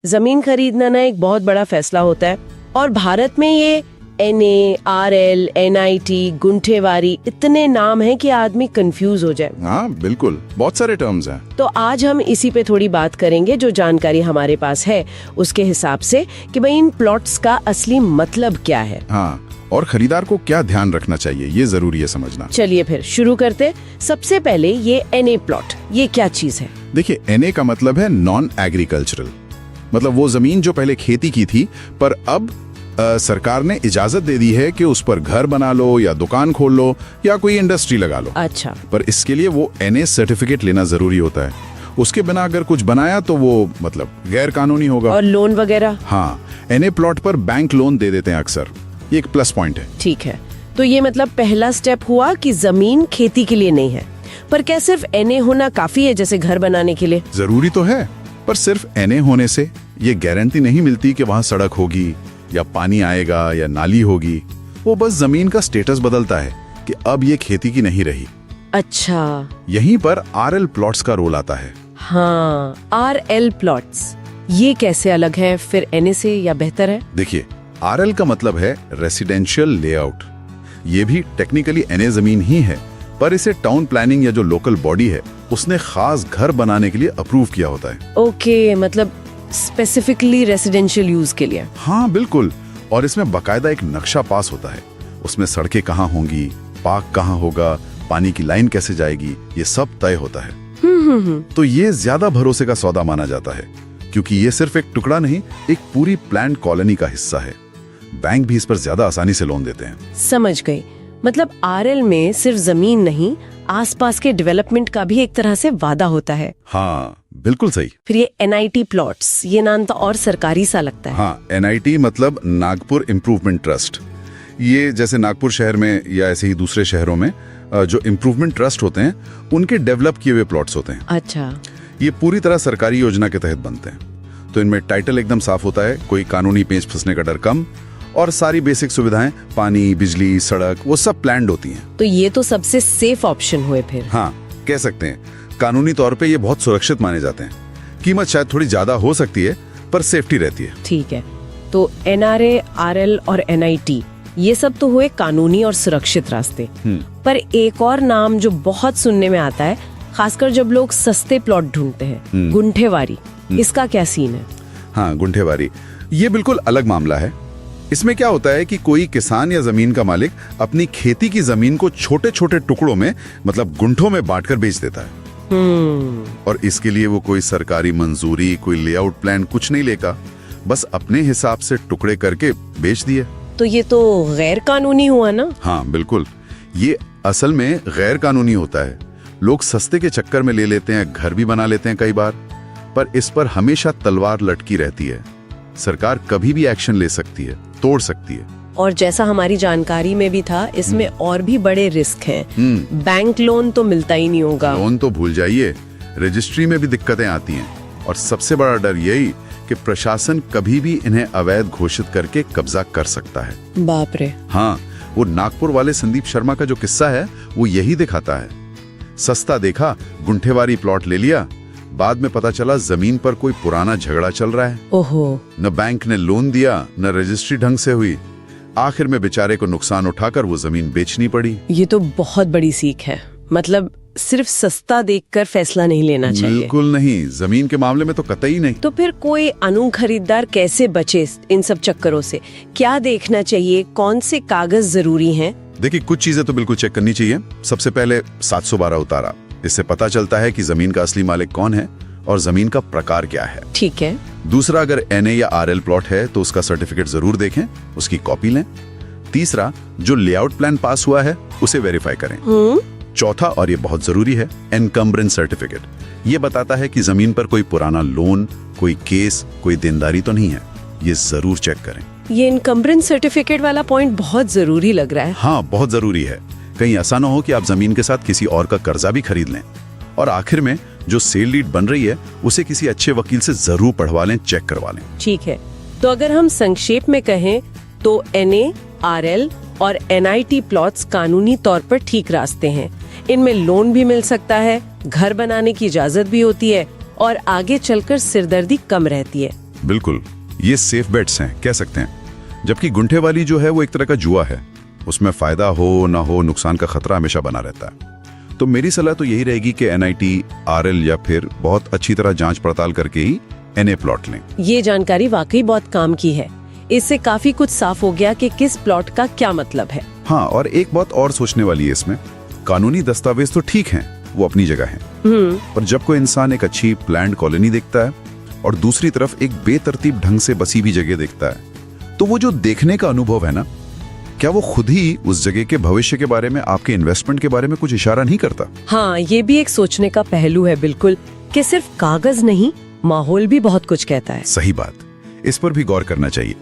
जमीन खरीदना ना एक बहुत बड़ा फैसला होता है और भारत में ये NA, RL, NIT, गुंठेवारी इतने नाम हैं कि आदमी कंफ्यूज हो जाए। हाँ बिल्कुल, बहुत सारे टर्म्स हैं। तो आज हम इसी पे थोड़ी बात करेंगे, जो जानकारी हमारे पास है उसके हिसाब से, कि भाई इन प्लॉट्स का असली मतलब क्या है। हाँ, और खरीदार को क्या ध्यान रखना चाहिए, ये जरूरी है समझना। चलिए फिर शुरू करते। सबसे पहले ये NA प्लॉट, ये क्या चीज है? देखिए, NA का मतलब है नॉन एग्रीकल्चरल, मतलब वो जमीन जो पहले खेती की थी पर अब सरकार ने इजाजत दे दी है कि उस पर घर बना लो या दुकान खोल लो या कोई इंडस्ट्री लगा लो। अच्छा। पर इसके लिए वो NA सर्टिफिकेट लेना जरूरी होता है। उसके बिना अगर कुछ बनाया तो वो मतलब गैर कानूनी होगा। और लोन वगैरह? हाँ, NA प्लॉट पर बैंक लोन दे देते हैं अक्सर, ये एक प्लस पॉइंट है। ठीक है, तो ये मतलब पहला स्टेप हुआ कि जमीन खेती के लिए नहीं है। पर क्या सिर्फ NA होना काफी है जैसे घर बनाने के लिए? जरूरी तो है, पर सिर्फ NA होने से ये गारंटी नहीं मिलती कि वहाँ सड़क होगी या पानी आएगा या नाली होगी। वो बस जमीन का स्टेटस बदलता है कि अब ये खेती की नहीं रही। अच्छा, यहीं पर RL प्लॉट्स का रोल आता है। हाँ, RL प्लॉट्स, ये कैसे अलग है फिर NA से, या बेहतर है? देखिए, RL का मतलब है रेसिडेंशियल लेआउट। ये भी टेक्निकली NA जमीन ही है, पर इसे टाउन प्लानिंग या जो लोकल बॉडी है उसने खास घर बनाने के लिए अप्रूव किया होता है। ओके, मतलब स्पेसिफिकली रेसिडेंशियल यूज के लिए। हाँ बिल्कुल, और इसमें बकायदा एक नक्शा पास होता है। उसमें सड़कें कहाँ होंगी, पार्क कहाँ होगा, पानी की लाइन कैसे जाएगी, ये सब तय होता है। तो ये ज्यादा भरोसे का सौदा माना जाता है, क्योंकि ये सिर्फ एक टुकड़ा नहीं, एक पूरी प्लान्ड कॉलोनी का हिस्सा है। बैंक भी इस पर ज्यादा आसानी से लोन देते हैं। समझ गई, मतलब RL में सिर्फ जमीन नहीं, आसपास के डेवलपमेंट का भी एक तरह से वादा होता है। हाँ बिल्कुल सही। फिर ये NIT प्लॉट्स, ये नाम तो और सरकारी सा लगता है। हाँ, NIT मतलब नागपुर इम्प्रूवमेंट ट्रस्ट। ये जैसे नागपुर शहर में या ऐसे ही दूसरे शहरों में जो इम्प्रूवमेंट ट्रस्ट होते हैं, उनके डेवलप किए हुए प्लॉट्स होते हैं। अच्छा। ये पूरी तरह सरकारी योजना के तहत बनते हैं, तो इनमें टाइटल एकदम साफ होता है, कोई कानूनी पेंच फंसने का डर कम, और सारी बेसिक सुविधाएं, पानी, बिजली, सड़क, वो सब प्लान्ड होती हैं। तो ये तो सबसे सेफ ऑप्शन हुए फिर। हाँ, कह सकते हैं। कानूनी तौर पे ये बहुत सुरक्षित माने जाते हैं। कीमत शायद थोड़ी ज्यादा हो सकती है, पर सेफ्टी रहती है। ठीक है, तो NRA, RL और NIT, ये सब तो हुए कानूनी और सुरक्षित रास्ते। पर एक और नाम जो बहुत सुनने में आता है, खासकर जब लोग सस्ते प्लॉट ढूंढते हैं, गुंठेवारी। इसका क्या सीन है? हाँ, गुंठेवारी ये बिल्कुल अलग मामला है। इसमें क्या होता है कि कोई किसान या जमीन का मालिक अपनी खेती की जमीन को छोटे छोटे टुकड़ों में, मतलब गुंठों में बांटकर बेच देता है। और इसके लिए वो कोई सरकारी मंजूरी, कोई लेआउट प्लान कुछ नहीं लेगा, बस अपने हिसाब से टुकड़े करके बेच दिए। तो ये तो गैर कानूनी हुआ ना? हाँ बिल्कुल, ये असल में गैर कानूनी होता है। लोग सस्ते के चक्कर में ले लेते हैं, घर भी बना लेते हैं कई बार, पर इस पर हमेशा तलवार लटकी रहती है। सरकार कभी भी एक्शन ले सकती है, तोड़ सकती है। और जैसा हमारी जानकारी में भी था, इसमें और भी बड़े रिस्क हैं। बैंक लोन तो मिलता ही नहीं होगा। लोन तो भूल जाइए, रजिस्ट्री में भी दिक्कतें आती हैं, और सबसे बड़ा डर यही कि प्रशासन कभी भी इन्हें अवैध घोषित करके कब्जा कर सकता है। बाप रे। हाँ, वो नागपुर वाले संदीप शर्मा का जो किस्सा है वो यही दिखाता है। सस्ता देखा, गुंठेवारी प्लॉट ले लिया, बाद में पता चला जमीन पर कोई पुराना झगड़ा चल रहा है। ओहो। न बैंक ने लोन दिया, न रजिस्ट्री ढंग से हुई। आखिर में बेचारे को नुकसान उठाकर वो जमीन बेचनी पड़ी। ये तो बहुत बड़ी सीख है, मतलब सिर्फ सस्ता देखकर फैसला नहीं लेना चाहिए। बिल्कुल नहीं, जमीन के मामले में तो कतई नहीं। तो फिर कोई अनु खरीदार कैसे बचे इन सब चक्करों से? क्या देखना चाहिए, कौन से कागज जरूरी हैं? देखिए, कुछ चीजें तो बिल्कुल चेक करनी चाहिए। सबसे पहले 712 उतारा, इससे पता चलता है कि जमीन का असली मालिक कौन है और जमीन का प्रकार क्या है। ठीक है। दूसरा, अगर NA या RL प्लॉट है तो उसका सर्टिफिकेट जरूर देखें, उसकी कॉपी लें। तीसरा, जो लेआउट प्लान पास हुआ है उसे वेरीफाई करें। चौथा, और ये बहुत जरूरी है, एनकम्ब्रेंस सर्टिफिकेट। ये बताता है कि जमीन पर कोई पुराना लोन, कोई केस, कोई देनदारी तो नहीं है। ये जरूर चेक करें। ये इनकम्ब्रेंस सर्टिफिकेट वाला पॉइंट बहुत जरूरी लग रहा है। हाँ, बहुत जरूरी है। कहीं ऐसा ना हो कि आप जमीन के साथ किसी और का कर्जा भी खरीद लें। और आखिर में, जो सेल डीड बन रही है उसे किसी अच्छे वकील से जरूर पढ़वा लें, चेक करवा लें। ठीक है, तो अगर हम संक्षेप में कहें तो NA, RL और NIT प्लॉट्स कानूनी तौर पर ठीक रास्ते हैं। इनमें लोन भी मिल सकता है, घर बनाने की इजाजत भी होती है और आगे चलकर सिरदर्दी कम रहती है। बिल्कुल, ये सेफ बेट्स हैं कह सकते हैं। जबकि गुंठे वाली जो है वो एक तरह का जुआ है, उसमें फायदा हो ना हो नुकसान का खतरा हमेशा बना रहता है। तो मेरी सलाह तो यही रहेगी कि NIT, RL या फिर बहुत अच्छी तरह जांच पड़ताल करके ही NA प्लॉट लें। ये जानकारी वाकई बहुत काम की है। इससे काफी कुछ साफ हो गया कि किस प्लॉट का क्या मतलब है। हाँ, और एक बात और सोचने वाली है इसमें, कानूनी दस्तावेज तो ठीक हैं, वो अपनी जगह हैं, पर जब कोई इंसान एक अच्छी प्लान्ड कॉलोनी देखता है और दूसरी तरफ एक बेतरतीब ढंग से बसी हुई जगह देखता है, तो वो जो देखने का अनुभव है ना, क्या वो खुद ही उस जगह के भविष्य के बारे में, आपके इन्वेस्टमेंट के बारे में कुछ इशारा नहीं करता? हाँ, ये भी एक सोचने का पहलू है बिल्कुल, कि सिर्फ कागज नहीं, माहौल भी बहुत कुछ कहता है। सही बात, इस पर भी गौर करना चाहिए।